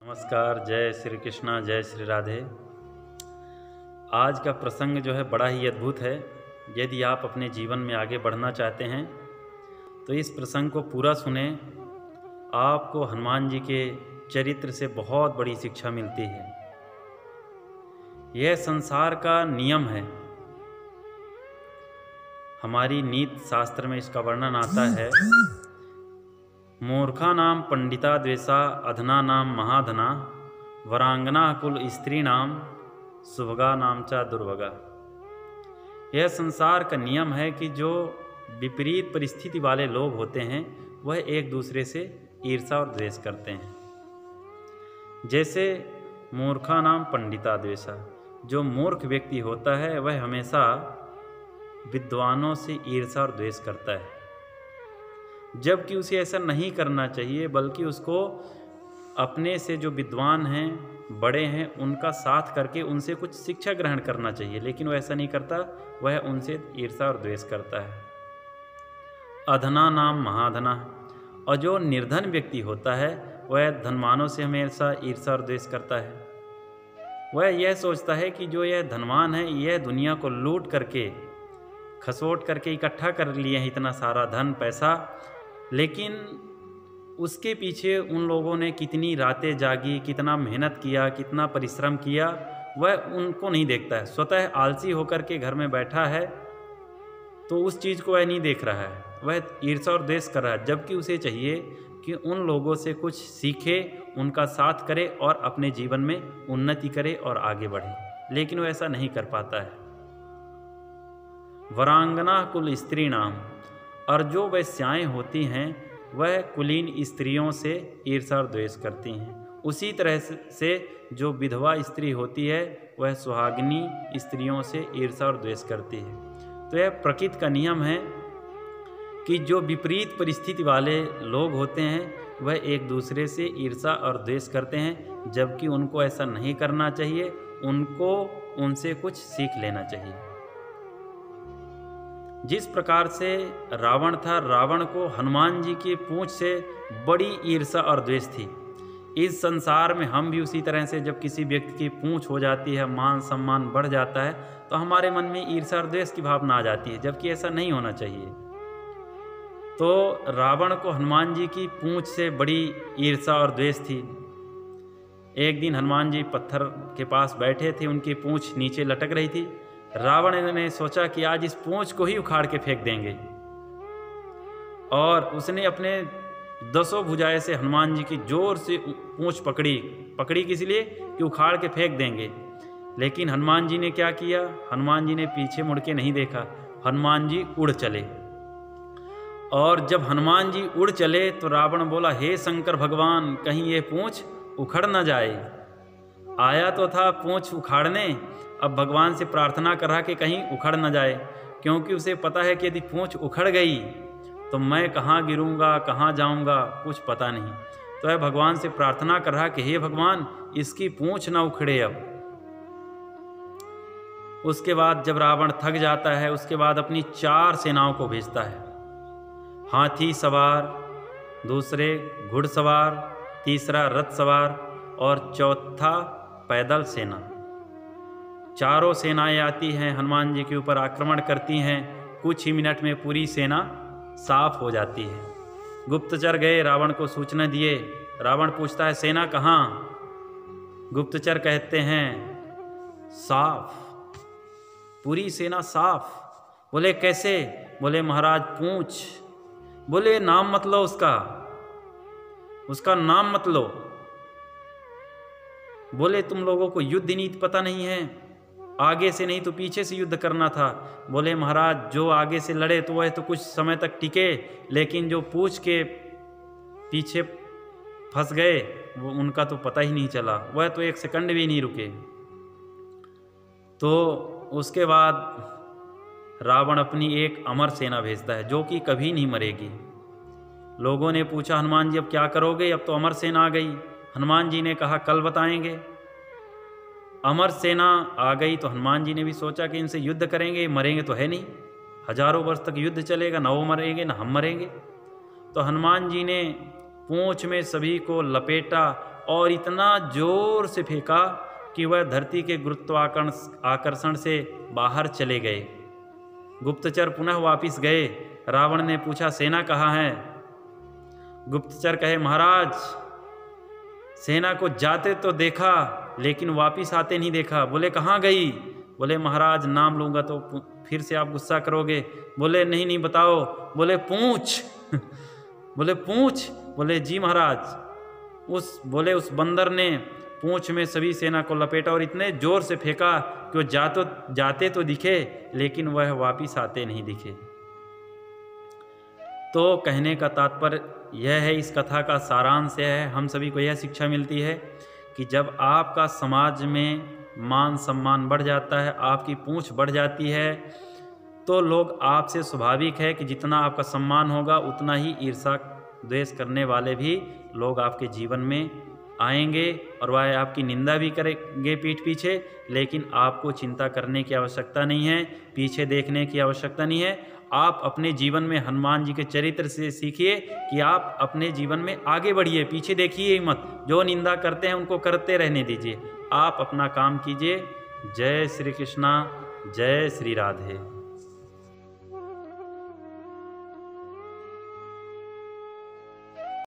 नमस्कार, जय श्री कृष्णा, जय श्री राधे। आज का प्रसंग जो है बड़ा ही अद्भुत है। यदि आप अपने जीवन में आगे बढ़ना चाहते हैं तो इस प्रसंग को पूरा सुने। आपको हनुमान जी के चरित्र से बहुत बड़ी शिक्षा मिलती है। यह संसार का नियम है। हमारी नीति शास्त्र में इसका वर्णन आता है। मूर्खा नाम पंडिता द्वेषा, अधना नाम महाधना, वरांगना कुल स्त्री नाम, सुभगा नाम चा दुर्भगा। यह संसार का नियम है कि जो विपरीत परिस्थिति वाले लोग होते हैं वह एक दूसरे से ईर्षा और द्वेष करते हैं। जैसे मूर्खा नाम पंडिता द्वेषा, जो मूर्ख व्यक्ति होता है वह हमेशा विद्वानों से ईर्षा और द्वेष करता है, जबकि उसे ऐसा नहीं करना चाहिए, बल्कि उसको अपने से जो विद्वान हैं, बड़े हैं, उनका साथ करके उनसे कुछ शिक्षा ग्रहण करना चाहिए। लेकिन वह ऐसा नहीं करता, वह उनसे ईर्षा और द्वेष करता है। अधना नाम महाधना, और जो निर्धन व्यक्ति होता है वह धनवानों से हमेशा ईर्षा और द्वेष करता है। वह यह सोचता है कि जो यह धनवान है यह दुनिया को लूट करके, खसोट करके इकट्ठा कर लिए हैं इतना सारा धन पैसा, लेकिन उसके पीछे उन लोगों ने कितनी रातें जागी, कितना मेहनत किया, कितना परिश्रम किया, वह उनको नहीं देखता है। स्वतः आलसी होकर के घर में बैठा है तो उस चीज़ को वह नहीं देख रहा है, वह ईर्षा और द्वेष कर रहा है। जबकि उसे चाहिए कि उन लोगों से कुछ सीखे, उनका साथ करे और अपने जीवन में उन्नति करे और आगे बढ़े, लेकिन वह ऐसा नहीं कर पाता है। वरांगना कुल स्त्री नाम, और जो वैश्याएँ होती हैं वह कुलीन स्त्रियों से ईर्षा और द्वेष करती हैं। उसी तरह से जो विधवा स्त्री होती है वह सुहागिनी स्त्रियों से ईर्षा और द्वेष करती है। तो यह प्रकृति का नियम है कि जो विपरीत परिस्थिति वाले लोग होते हैं वह एक दूसरे से ईर्षा और द्वेष करते हैं, जबकि उनको ऐसा नहीं करना चाहिए। उनको उनसे कुछ सीख लेना चाहिए। जिस प्रकार से रावण था, रावण को हनुमान जी की पूंछ से बड़ी ईर्षा और द्वेष थी। इस संसार में हम भी उसी तरह से जब किसी व्यक्ति की पूंछ हो जाती है, मान सम्मान बढ़ जाता है, तो हमारे मन में ईर्षा और द्वेष की भावना आ जाती है, जबकि ऐसा नहीं होना चाहिए। तो रावण को हनुमान जी की पूंछ से बड़ी ईर्षा और द्वेष थी। एक दिन हनुमान जी पत्थर के पास बैठे थे, उनकी पूंछ नीचे लटक रही थी। रावण ने सोचा कि आज इस पूंछ को ही उखाड़ के फेंक देंगे, और उसने अपने 10 भुजाएं से हनुमान जी की जोर से पूंछ पकड़ी किस लिए कि उखाड़ के फेंक देंगे। लेकिन हनुमान जी ने क्या किया? हनुमान जी ने पीछे मुड़ के नहीं देखा, हनुमान जी उड़ चले। और जब हनुमान जी उड़ चले तो रावण बोला, हे शंकर भगवान, कहीं ये पूंछ उखड़ न जाए। आया तो था पूंछ उखाड़ने, अब भगवान से प्रार्थना कर रहा कि कहीं उखड़ न जाए, क्योंकि उसे पता है कि यदि पूंछ उखड़ गई तो मैं कहाँ गिरूंगा, कहाँ जाऊंगा, कुछ पता नहीं। तो वह भगवान से प्रार्थना कर रहा कि हे भगवान, इसकी पूंछ ना उखड़े अब। उसके बाद जब रावण थक जाता है, उसके बाद अपनी 4 सेनाओं को भेजता है। हाथी सवार, दूसरे घुड़सवार, तीसरा रथ सवार और चौथा पैदल सेना। चारों सेनाएं आती हैं, हनुमान जी के ऊपर आक्रमण करती हैं। कुछ ही मिनट में पूरी सेना साफ हो जाती है। गुप्तचर गए, रावण को सूचना दिए। रावण पूछता है, सेना कहाँ? गुप्तचर कहते हैं, साफ, पूरी सेना साफ। बोले कैसे? बोले महाराज पूंछ। बोले नाम मत लो उसका नाम मत लो। बोले तुम लोगों को युद्ध नीति पता नहीं है, आगे से नहीं तो पीछे से युद्ध करना था। बोले महाराज, जो आगे से लड़े तो वह तो कुछ समय तक टिके, लेकिन जो पूंछ के पीछे फंस गए वो उनका तो पता ही नहीं चला, वह तो 1 सेकंड भी नहीं रुके। तो उसके बाद रावण अपनी एक अमर सेना भेजता है जो कि कभी नहीं मरेगी। लोगों ने पूछा, हनुमान जी अब क्या करोगे? अब तो अमर सेना आ गई। हनुमान जी ने कहा, कल बताएंगे। अमर सेना आ गई तो हनुमान जी ने भी सोचा कि इनसे युद्ध करेंगे, मरेंगे तो है नहीं, हजारों वर्ष तक युद्ध चलेगा, ना वो मरेंगे ना हम मरेंगे। तो हनुमान जी ने पूंछ में सभी को लपेटा और इतना जोर से फेंका कि वह धरती के गुरुत्वाकर्षण से बाहर चले गए। गुप्तचर पुनः वापिस गए। रावण ने पूछा, सेना कहाँ है? गुप्तचर कहे, महाराज सेना को जाते तो देखा लेकिन वापिस आते नहीं देखा। बोले, कहाँ गई? बोले, महाराज नाम लूँगा तो फिर से आप गुस्सा करोगे। बोले, नहीं नहीं बताओ। बोले, पूछ। बोले, पूछ? बोले, जी महाराज। उस बंदर ने पूंछ में सभी सेना को लपेटा और इतने जोर से फेंका कि वो जाते तो दिखे लेकिन वह वापिस आते नहीं दिखे। तो कहने का तात्पर्य यह है, इस कथा का सारांश यह है, हम सभी को यह शिक्षा मिलती है कि जब आपका समाज में मान सम्मान बढ़ जाता है, आपकी पूंछ बढ़ जाती है, तो लोग आपसे स्वाभाविक है कि जितना आपका सम्मान होगा उतना ही ईर्ष्या द्वेष करने वाले भी लोग आपके जीवन में आएंगे और वह आपकी निंदा भी करेंगे पीठ पीछे। लेकिन आपको चिंता करने की आवश्यकता नहीं है, पीछे देखने की आवश्यकता नहीं है। आप अपने जीवन में हनुमान जी के चरित्र से सीखिए कि आप अपने जीवन में आगे बढ़िए, पीछे देखिए ही मत। जो निंदा करते हैं उनको करते रहने दीजिए, आप अपना काम कीजिए। जय श्री कृष्णा, जय श्री राधे।